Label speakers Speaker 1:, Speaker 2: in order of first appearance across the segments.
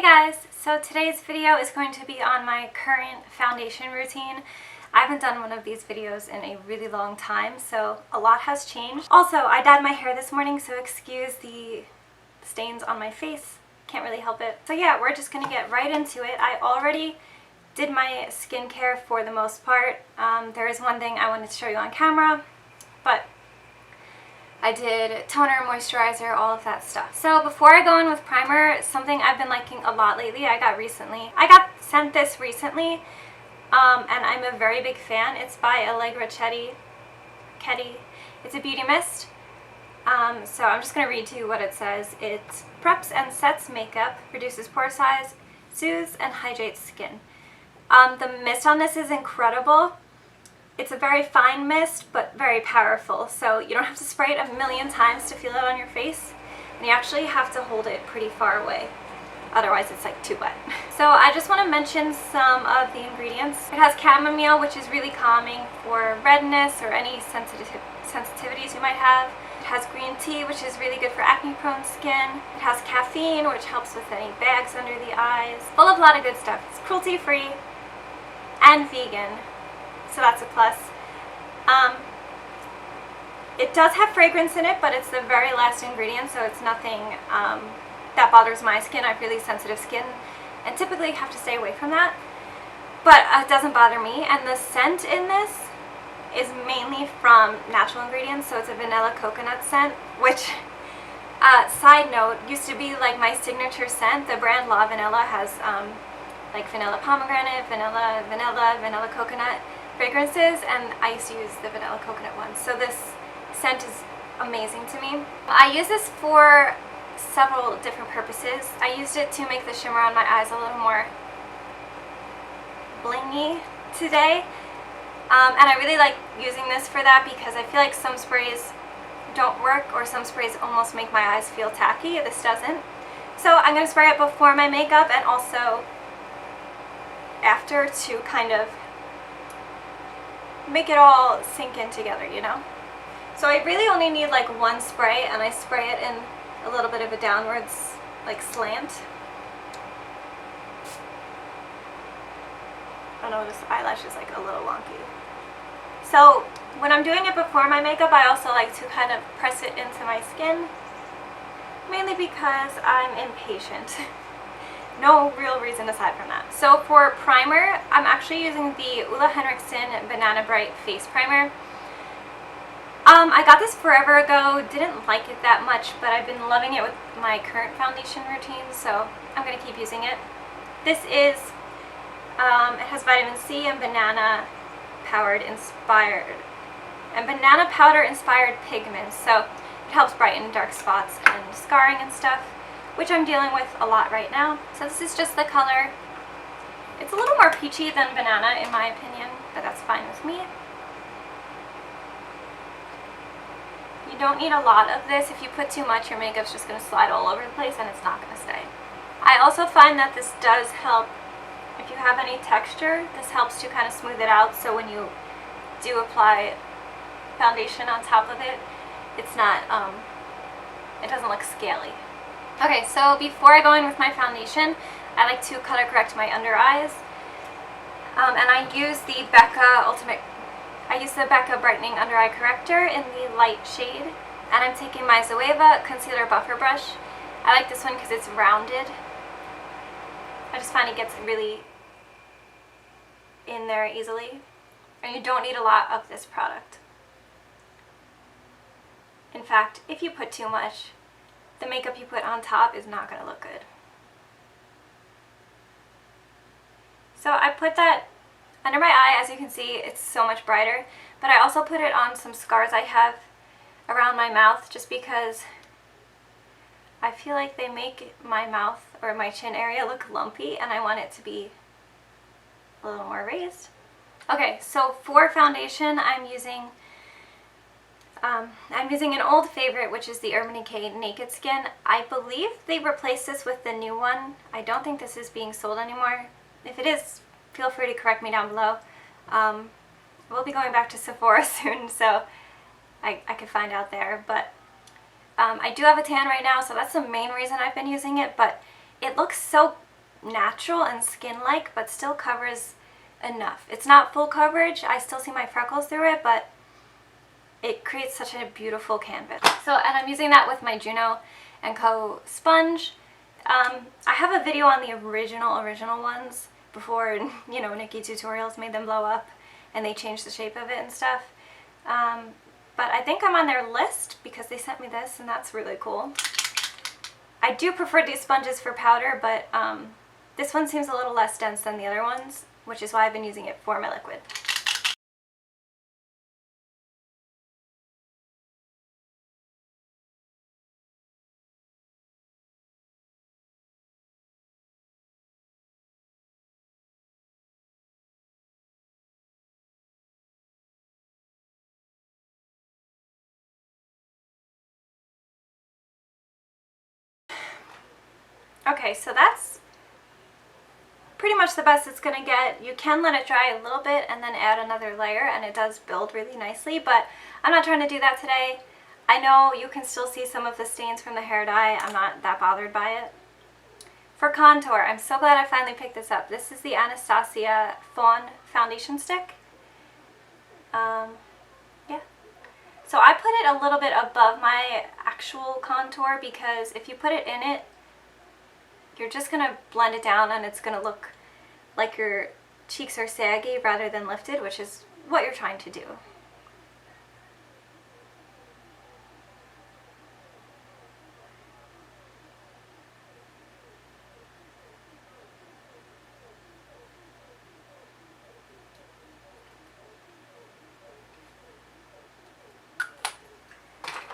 Speaker 1: Hey guys, so today's video is going to be on my current foundation routine. I haven't done one of these videos in a really long time, so a lot has changed. Also, I dyed my hair this morning, so excuse the stains on my face. Can't really help it. So yeah, we're just gonna get right into it. I already did my skincare for the most part. There is one thing I wanted to show you on camera, but I did toner, moisturizer, all of that stuff. So before I go in with primer, something I've been liking a lot lately, I got sent this recently, and I'm a very big fan. It's by Alegra Chetti. It's a beauty mist. So I'm just going to read to you what it says. It preps and sets makeup, reduces pore size, soothes and hydrates skin. The mist on this is incredible. It's a very fine mist, but very powerful, so you don't have to spray it a million times to feel it on your face, and you actually have to hold it pretty far away, otherwise it's like too wet. So I just want to mention some of the ingredients. It has chamomile, which is really calming for redness or any sensitivities you might have. It has green tea, which is really good for acne-prone skin. It has caffeine, which helps with any bags under the eyes. Full of a lot of good stuff. It's cruelty-free and vegan, so that's a plus. It does have fragrance in it, but it's the very last ingredient, so it's nothing that bothers my skin. I have really sensitive skin and typically have to stay away from that, but it doesn't bother me. And the scent in this is mainly from natural ingredients, so it's a vanilla coconut scent, which, side note, used to be like my signature scent. The brand La Vanilla has like vanilla pomegranate, vanilla coconut fragrances, and I used to use the vanilla coconut one, so this scent is amazing to me. I use this for several different purposes. I used it to make the shimmer on my eyes a little more blingy today, and I really like using this for that because I feel like some sprays don't work, or some sprays almost make my eyes feel tacky. This doesn't. So I'm going to spray it before my makeup and also after to kind of make it all sink in together, you know? So I really only need like one spray, and I spray it in a little bit of a downwards like slant. I know this eyelash is like a little wonky. So when I'm doing it before my makeup, I also like to kind of press it into my skin, mainly because I'm impatient. No real reason aside from that. So for primer, I'm actually using the Henriksen Banana Bright Face Primer. I got this forever ago, didn't like it that much, but I've been loving it with my current foundation routine, so I'm going to keep using it. This is, it has vitamin C and banana powder inspired pigments, so it helps brighten dark spots and scarring and stuff, which I'm dealing with a lot right now. So this is just the color. It's a little more peachy than banana in my opinion, but that's fine with me. You don't need a lot of this. If you put too much, your makeup's just going to slide all over the place and it's not going to stay. I also find that this does help if you have any texture. This helps to kind of smooth it out, so when you do apply foundation on top of it, it's not, it doesn't look scaly. Okay, so before I go in with my foundation, I like to color correct my under eyes, and I use the Becca Brightening Under Eye Corrector in the light shade, and I'm taking my Zoeva Concealer Buffer Brush. I like this one because it's rounded. I just find it gets really in there easily, and you don't need a lot of this product. In fact, if you put too much, the makeup you put on top is not going to look good. So I put that under my eye. As you can see, it's so much brighter, but I also put it on some scars I have around my mouth, just because I feel like they make my mouth or my chin area look lumpy, and I want it to be a little more raised. Okay, so for foundation, I'm using an old favorite, which is the Urban Decay Naked Skin. I believe they replaced this with the new one. I don't think this is being sold anymore. If it is, feel free to correct me down below. We'll be going back to Sephora soon, so I could find out there. But I do have a tan right now, so that's the main reason I've been using it, but it looks so natural and skin-like, but still covers enough. It's not full coverage. I still see my freckles through it, but it creates such a beautiful canvas. So, and I'm using that with my Juno & Co. sponge. I have a video on the original ones before, you know, Nikki Tutorials made them blow up and they changed the shape of it and stuff. But I think I'm on their list because they sent me this, and that's really cool. I do prefer these sponges for powder, but this one seems a little less dense than the other ones, which is why I've been using it for my liquid. Okay, so that's pretty much the best it's gonna get. You can let it dry a little bit and then add another layer, and it does build really nicely, but I'm not trying to do that today. I know you can still see some of the stains from the hair dye. I'm not that bothered by it. For contour, I'm so glad I finally picked this up. This is the Anastasia Fawn foundation stick. Yeah. So I put it a little bit above my actual contour because if you put it in it, you're just going to blend it down and it's going to look like your cheeks are saggy rather than lifted, which is what you're trying to do.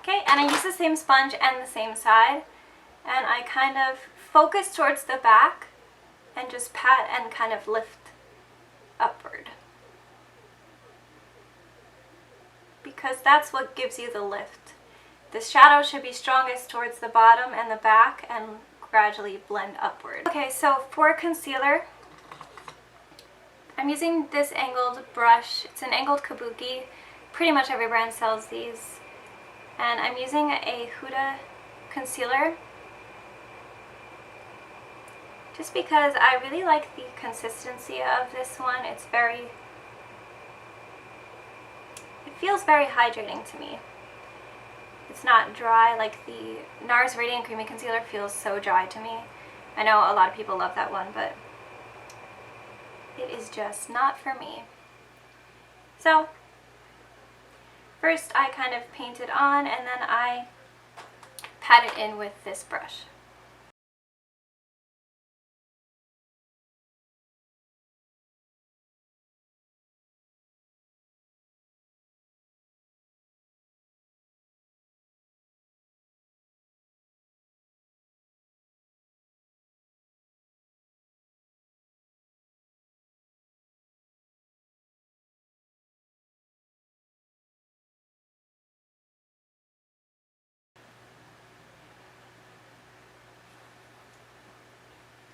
Speaker 1: Okay, and I use the same sponge and the same side, and I kind of focus towards the back and just pat and kind of lift upward, because that's what gives you the lift. The shadow should be strongest towards the bottom and the back and gradually blend upward. Okay, so for concealer, I'm using this angled brush. It's an angled kabuki. Pretty much every brand sells these. And I'm using a Huda concealer just because I really like the consistency of this one. It feels very hydrating to me. It's not dry like the NARS Radiant Creamy Concealer feels so dry to me. I know a lot of people love that one, but it is just not for me. So first I kind of paint it on and then I pat it in with this brush.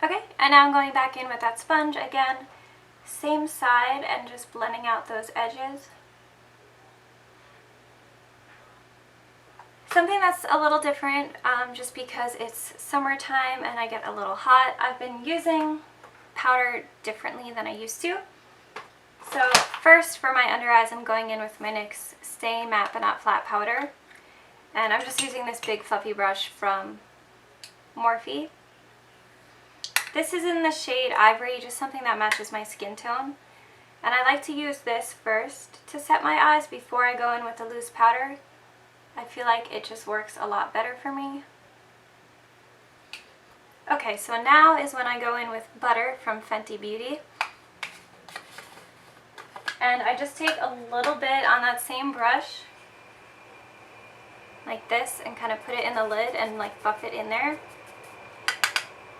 Speaker 1: Okay, and now I'm going back in with that sponge again, same side, and just blending out those edges. Something that's a little different, just because it's summertime and I get a little hot, I've been using powder differently than I used to. So first for my under eyes, I'm going in with my NYX Stay Matte But Not Flat powder. And I'm just using this big fluffy brush from Morphe. This is in the shade Ivory, just something that matches my skin tone. And I like to use this first to set my eyes before I go in with the loose powder. I feel like it just works a lot better for me. Okay, so now is when I go in with Butter from Fenty Beauty. And I just take a little bit on that same brush, like this, and kind of put it in the lid and like buff it in there.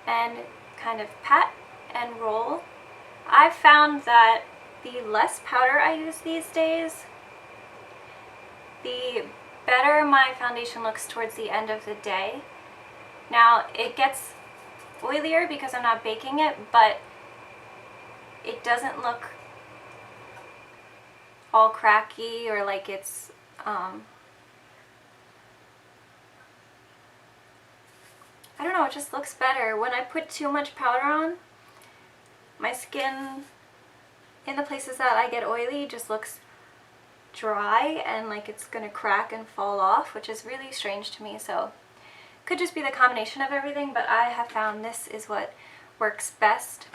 Speaker 1: And kind of pat and roll. I've found that the less powder I use these days, the better my foundation looks towards the end of the day. Now it gets oilier because I'm not baking it, but it doesn't look all cracky or like it's I don't know, it just looks better. When I put too much powder on, my skin in the places that I get oily just looks dry and like it's gonna crack and fall off, which is really strange to me. So could just be the combination of everything, but I have found this is what works best.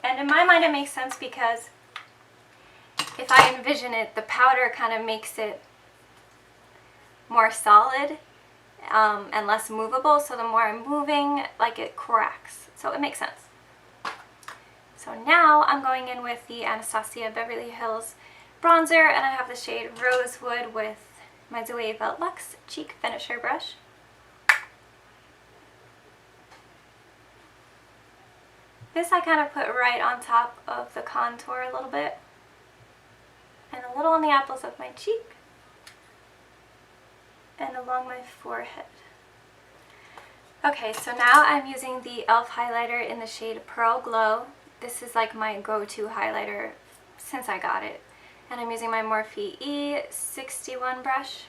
Speaker 1: And in my mind it makes sense because if I envision it, the powder kind of makes it more solid and less movable, so the more I'm moving, like, it cracks. So it makes sense. So now I'm going in with the Anastasia Beverly Hills bronzer, and I have the shade Rosewood with my Zoe Luxe Cheek Finisher brush. This I kind of put right on top of the contour a little bit, and a little on the apples of my cheek, and along my forehead. Okay, so now I'm using the e.l.f. highlighter in the shade Pearl Glow. This is like my go-to highlighter since I got it. And I'm using my Morphe E61 brush.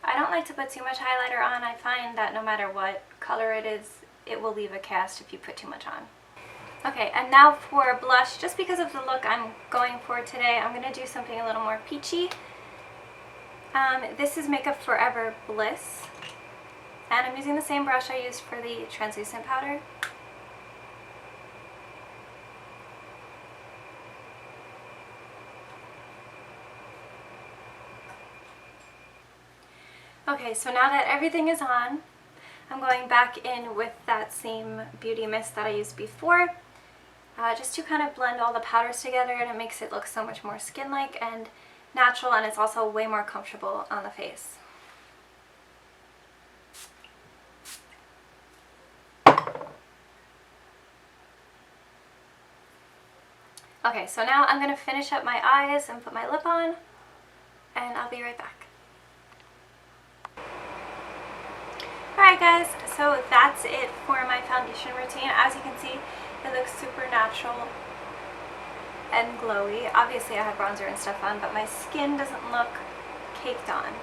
Speaker 1: I don't like to put too much highlighter on. I find that no matter what color it is, it will leave a cast if you put too much on. Okay, and now for blush. Just because of the look I'm going for today, I'm going to do something a little more peachy. This is Makeup Forever Bliss. And I'm using the same brush I used for the translucent powder. Okay, so now that everything is on, I'm going back in with that same beauty mist that I used before, just to kind of blend all the powders together, and it makes it look so much more skin-like and natural, and it's also way more comfortable on the face. Okay, so now I'm going to finish up my eyes and put my lip on, and I'll be right back. Alright guys, so that's it for my foundation routine. As you can see, it looks super natural and glowy. Obviously I have bronzer and stuff on, but my skin doesn't look caked on.